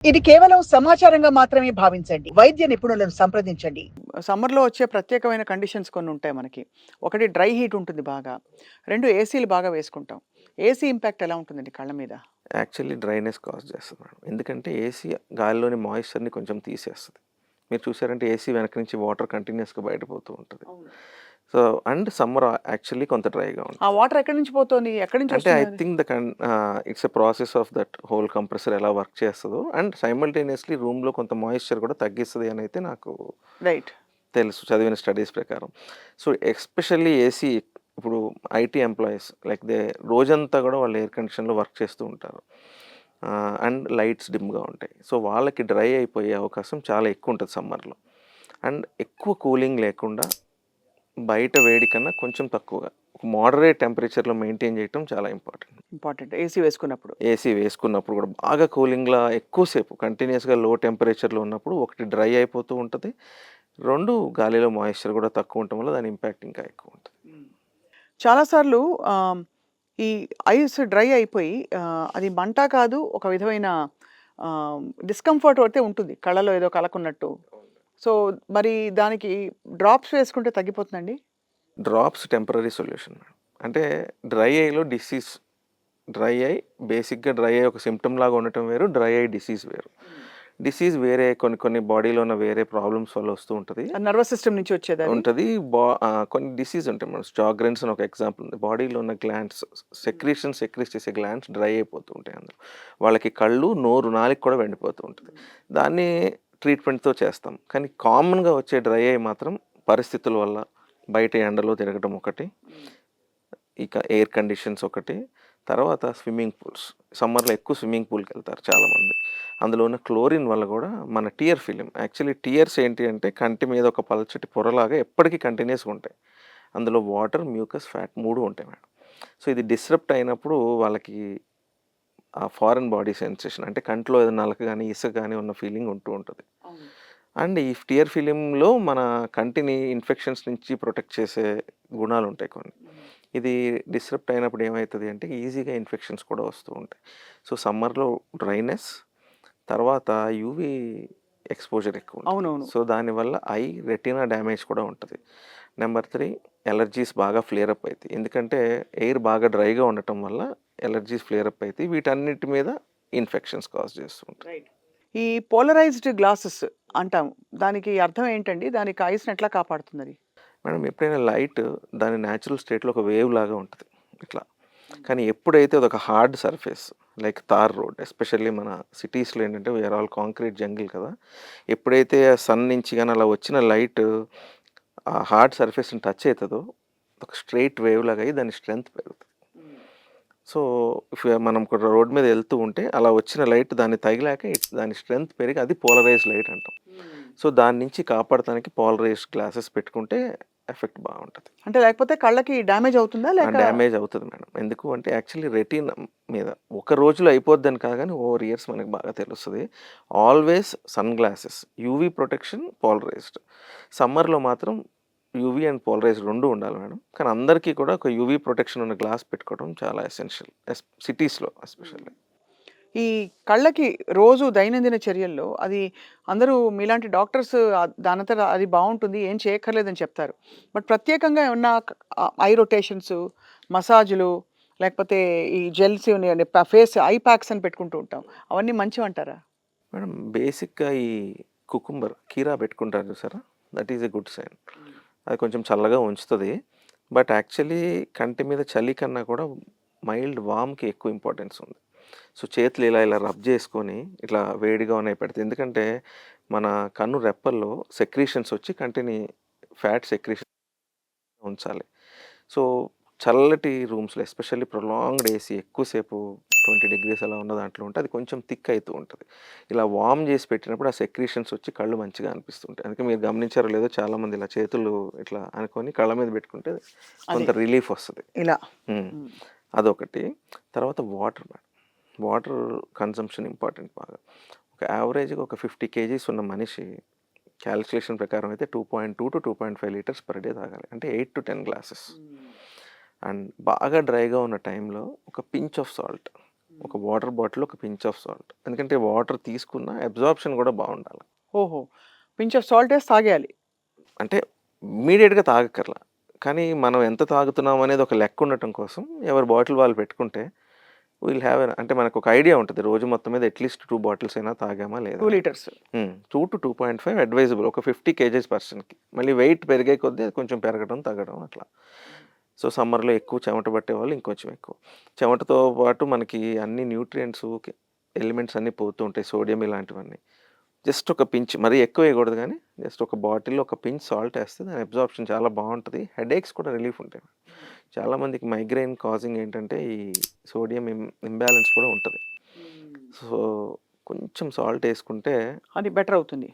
ఇది కేవలం సమాచారంగా మాత్రమే భావించండి. వైద్య నిపుణులను సంప్రదించండి. సమ్మర్‌లో వచ్చే ప్రత్యేకమైన కండిషన్స్ కొన్ని ఉంటాయి మనకి. ఒకటి డ్రై హీట్ ఉంటుంది బాగా. 2 ఏసీలు బాగా వేసుకుంటాం. ఏసీ ఇంపాక్ట్ ఎలా ఉంటుందండి కళ్ళ మీద? యాక్చువల్లీ డ్రైనెస్ కాజ్ చేస్తది మేడం. ఎందుకంటే ఏసీ గాలిలోని మాయిశ్చర్‌ని కొంచెం తీసేస్తది. మీరు చూసారంటే ఏసీ వెనక నుంచి వాటర్ కంటిన్యూయస్‌గా బయట పోతూ ఉంటది. అవును. సో, అండ్ సమ్మర్ యాక్చువల్లీ కొంత డ్రైగా ఆ ఉంటది. వాటర్ ఎక్కడి నుంచి పోతోంది? ఎక్కడి నుంచి అంటే ఐ వస్తుందది? Think it's a process of that whole compressor ఎలా వర్క్ చేస్తదో అండ్ సైమల్టేనియస్‌లీ రూమ్‌లో కొంత మాయిశ్చర్ కూడా తగ్గిస్తది అనైతే నాకు రైట్. తెలుసు చదివిన స్టడీస్ ప్రకారం. సో, ఎస్పెషల్లీ ఏసీ ఇప్పుడు ఐటీ ఎంప్లాయీస్ లైక్ రోజంతా కూడా వాళ్ళు ఎయిర్ కండిషన్‌లో వర్క్ చేస్తూ ఉంటారు. అండ్ లైట్స్ డిమ్‌గా ఉంటాయి. సో, వాళ్ళకి డ్రై అయిపోయే అవకాశం చాలా ఎక్కువుంటది సమ్మర్‌లో. అండ్ ఎక్కువ కూలింగ్ లేకుండా బయట వేడి కన్నా కొంచెం తక్కువగా ఒక మోడరేట్ టెంపరేచర్‌లో మెయింటైన్ చేయటం చాలా ఇంపార్టెంట్. ఇంపార్టెంట్. ఏసీ వేసుకున్నప్పుడు. ఏసీ వేసుకున్నప్పుడు కూడా బాగా కూలింగ్‌లా ఎక్కువసేపు కంటిన్యూయస్‌గా లో టెంపరేచర్‌లో ఉన్నప్పుడు ఒకటి డ్రై అయిపోతూ ఉంటది. 2 గాలిలో మాయిశ్చర్ కూడా తక్కువ ఉండటం వల్ల దాని ఇంపాక్ట్ ఇంకా ఎక్కువుంటది. చాలా సార్లు ఈ ఐస్ డ్రై అయిపోయి అది మంట కాదు ఒక విధమైన డిస్కంఫర్ట్ అయితే ఉంటుంది. కళ్ళలో ఏదో కలకున్నట్టు. సో, మరి దానికి డ్రాప్స్ వేసుకుంటే తగ్గిపోతుందండి? Drops temporary solution madam. అంటే డ్రై ఐలో డ్రై ఐ బేసిక్‌గా డ్రై ఐ ఒక సింప్టమ్ లాగా ఉండటం వేరు. డ్రై ఐ డిసీజ్ వేరు. డిసీజ్ వేరే కొన్ని బాడీలో ఉన్న వేరే ప్రాబ్లమ్స్ వల్ల వస్తూ ఉంటది. నర్వస్ సిస్టమ్ నుంచి వచ్చేదది? ఉంటది. కొన్ని డిసీజ్ ఉంటాయి మేడం. స్టాగ్రెన్స్ అని ఒక ఎగ్జాంపుల్ ఉంది. బాడీలో ఉన్న గ్లాండ్స్ సెక్రీట్ చేసే గ్లాండ్స్ డ్రై అయిపోతూ ఉంటాయి అందులో. వాళ్ళకి కళ్ళు, నోరు, నాలుక కూడా వెండిపోతూ ఉంటది. దాన్ని ట్రీట్మెంట్‌తో చేస్తాం. కానీ కామన్‌గా వచ్చే డ్రై ఐ మాత్రం పరిస్థితుల వల్ల, బయట ఎండలో తిరగడం ఒకటి, ఇక ఎయిర్ కండిషన్స్ ఒకటి, తర్వాత స్విమ్మింగ్ పూల్స్. సమ్మర్‌లో ఎక్కువ స్విమ్మింగ్ పూల్‌కెళ్తారు చాలామంది. అందులో ఉన్న క్లోరిన్ వల్ల కూడా మన టియర్ ఫిల్మ్ యాక్చువల్లీ టియర్స్ ఏంటి అంటే కంటి మీద ఒక పల్చటి పొరలాగా ఎప్పటికీ కంటిన్యూయస్‌గా ఉంటాయి. అందులో వాటర్, మ్యూకస్, ఫ్యాట్ 3 ఉంటాయి మేడం. సో, ఇది డిస్రప్ట్ అయినప్పుడు వాళ్ళకి ఆ ఫారెన్ బాడీ సెన్సేషన్ అంటే కంట్లో ఏదో నలక గాని, ఇసక గాని ఉన్న ఫీలింగ్ ఉంటూ ఉంటది. అవును. అండ్ ఈ టియర్ ఫిల్మ్‌లో మన కంటిని ఇన్ఫెక్షన్స్ నుంచి ప్రొటెక్ట్ చేసే గుణాలుంటాయి కొన్ని. ఇది డిస్రప్ట్ అయినప్పుడు ఏమైతది అంటే ఈజీగా ఇన్ఫెక్షన్స్ కూడా వస్తూ ఉంటాయి. సో, సమ్మర్‌లో డ్రైనెస్, తర్వాత యూవీ ఎక్స్‌పోజర్ ఎక్కువుంటది. అవునవును. సో, దానివల్ల రెటినా డ్యామేజ్ కూడా ఉంటది. నంబర్ 3 అలెర్జీస్ బాగా ఫ్లేర్ అప్ అయితాయి. ఎందుకంటే ఎయిర్ బాగా డ్రైగా ఉండటం వల్ల అలెర్జీస్ ఫ్లేర్ అప్ అయితాయి. వీటన్నిటి మీద ఇన్ఫెక్షన్స్ కాజ్ చేస్తూ ఉంటాయి. రైట్. ఈ పోలరైజ్డ్ గ్లాసెస్ అంటాం. దానికి అర్థం ఏంటండి? దానికి ఐస్‌ని ఎట్లా కాపాడుతుందది? మేడం ఎప్పుడైనా లైట్ దాని న్యాచురల్ స్టేట్‌లో ఒక వేవ్ లాగా ఉంటది ఇట్లా. కానీ ఎప్పుడైతే అదొక hard surface like tar road especially మన సిటీస్‌లో ఏంటంటే వీఆర్ ఆల్ కాంక్రీట్ జంగిల్ కదా! ఎప్పుడైతే ఆ సన్ నుంచి గాని అలా వచ్చిన లైట్ ఆ హార్డ్ సర్ఫేస్‌ని టచ్ అయితదో ఒక స్ట్రెయిట్ వేవ్ లాగా అయ్యి దాని స్ట్రెంత్ పెరుగుతది. సో, మనం రోడ్ మీద వెళ్తూ ఉంటే అలా వచ్చిన లైట్ దాన్ని తగిలాక దాని స్ట్రెంత్ పెరిగి అది పోలరైజ్డ్ లైట్ అంటాం. సో, దాని నుంచి కాపాడటానికి పోలరైజ్డ్ గ్లాసెస్ పెట్టుకుంటే ఎఫెక్ట్ బావుంటది. అంటే లేకపోతే కళ్ళకి డ్యామేజ్ అవుతుందా? డ్యామేజ్ అవుతది మేడం. ఎందుకు అంటే యాక్చువల్లీ రెటీనా మీద ఒక రోజులో అయిపోద్దని కాదు గానీ ఓవర్ ఇయర్స్ మనకు బాగా తెలుస్తది. Always sun glasses, UV protection, polarised. సమ్మర్‌లో మాత్రం యూవీ అండ్ పోలరైజ్డ్ 2 ఉండాలి మేడం. కానీ అందరికీ కూడా ఒక యూవీ ప్రొటెక్షన్ ఉన్న గ్లాస్ పెట్టుకోవడం చాలా ఎసెన్షియల్. సిటీస్‌లో ఎస్పెషల్లీ. ఈ కళ్ళకి రోజు దైనందిన చర్యల్లో అది అందరూ మీలాంటి డాక్టర్స్ దానంతట అది బావుంటుంది. ఏం చేయక్కర్లేదని చెప్తారు. బట్ ప్రత్యేకంగా ఏమన్నా ఐ రొటేషన్స్, మసాజులు లేకపోతే ఈ జెల్స్ ఉన్నాయండి. ఫేస్ ఐ ప్యాక్స్ అని పెట్టుకుంటూ ఉంటాం. అవన్నీ మంచివంటారా? మేడం బేసిక్‌గా ఈ కీరా పెట్టుకుంటారు చూసారా? That is a good sign. అది కొంచెం చల్లగా ఉంచుతది. బట్ యాక్చువల్లీ కంటి మీద చలి కన్నా కూడా మైల్డ్ వార్మ్‌కి ఎక్కువ ఇంపార్టెన్స్ ఉంది. సో, చేతులు ఇలా రబ్ చేసుకొని ఇట్లా వేడిగా ఉన్నాయి పెడితే ఎందుకంటే మన కన్ను రెప్పల్లో సెక్రీషన్స్ వచ్చి కంటిని ఫ్యాట్ సెక్రీషన్ ఉంచాలి. సో, చల్లటి రూమ్స్‌లో ఎస్పెషల్లీ ప్రొలాంగ్డ్ ఏసీ ఎక్కువసేపు 20 డిగ్రీస్ అలా ఉన్న దాంట్లో ఉంటే అది కొంచెం థిక్ అయితూ ఉంటది. ఇలా వార్మ్ చేసి పెట్టినప్పుడు ఆ సెక్రీషన్స్ వచ్చి కళ్ళు మంచిగా అనిపిస్తుంటాయి. అందుకే మీరు గమనించారో లేదో చాలామంది ఇలా చేతులు ఇట్లా అనుకోని కళ్ళ మీద పెట్టుకుంటే అది. కొంత రిలీఫ్ వస్తది. ఇలా. హ్మ్. హ్మ్. అదొకటి. తర్వాత water madam. Water consumption important బాగా. ఒక యావరేజ్‌గా ఒక 50 కేజీస్ ఉన్న మనిషి కాలిక్యులేషన్ ప్రకారం అయితే 2.2-2.5 లీటర్స్ పర్ డే తాగాలి. అంటే 8-10 గ్లాసెస్. అండ్ బాగా డ్రైగా ఉన్న టైంలో ఒక పించ్ ఆఫ్ సాల్ట్. ఒక వాటర్ బాటిల్ ఒక పించ్ ఆఫ్ సాల్ట్. ఎందుకంటే వాటర్ తీసుకున్న అబ్జార్ప్షన్ కూడా బాగుండాలి. ఓహో! పించ్ ఆఫ్ సాల్ట్ ఏసి తాగేయాలి. అంటే ఇమ్మీడియట్‌గా తాగక్కర్లా. కానీ మనం ఎంత తాగుతున్నాం అనేది ఒక లెక్క ఉండటం కోసం ఎవరి బాటిల్ వాళ్ళు పెట్టుకుంటే విల్ హ్యావ్ అంటే మనకు ఒక ఐడియా ఉంటది. రోజు మొత్తం మీద అట్‌లీస్ట్ 2 బాటిల్స్ అయినా తాగామా లేదా? 2 లీటర్స్. 2-2.5 అడ్వైజబుల్. ఒక 50 కేజీస్ పర్సన్‌కి. మళ్ళీ వెయిట్ పెరిగే కొద్దీ అది కొంచెం పెరగడం, తగ్గడం అట్లా. సో, సమ్మర్‌లో ఎక్కువ చెమట పట్టేవాళ్ళు ఇంకొంచెం ఎక్కువ. చెమటతో పాటు మనకి అన్ని న్యూట్రియంట్స్, ఎలిమెంట్స్ అన్నీ పోతూ ఉంటాయి. సోడియం ఇలాంటివన్నీ. జస్ట్ ఒక పించ్ మరీ ఎక్కువ వేయకూడదు గానీ, జస్ట్ ఒక బాటిల్‌లో ఒక పించ్ సాల్ట్ ఏస్తే దాని అబ్జార్ప్షన్ చాలా బావుంటది. హెడేక్స్ కూడా రిలీఫ్ ఉంటాయి. చాలామందికి మైగ్రేన్ కాజింగ్ ఏంటంటే ఈ సోడియం ఇంబాలెన్స్ కూడా ఉంటది. సో, కొంచెం సాల్ట్ ఏసుకుంటే అది బెటర్ అవుతుంది.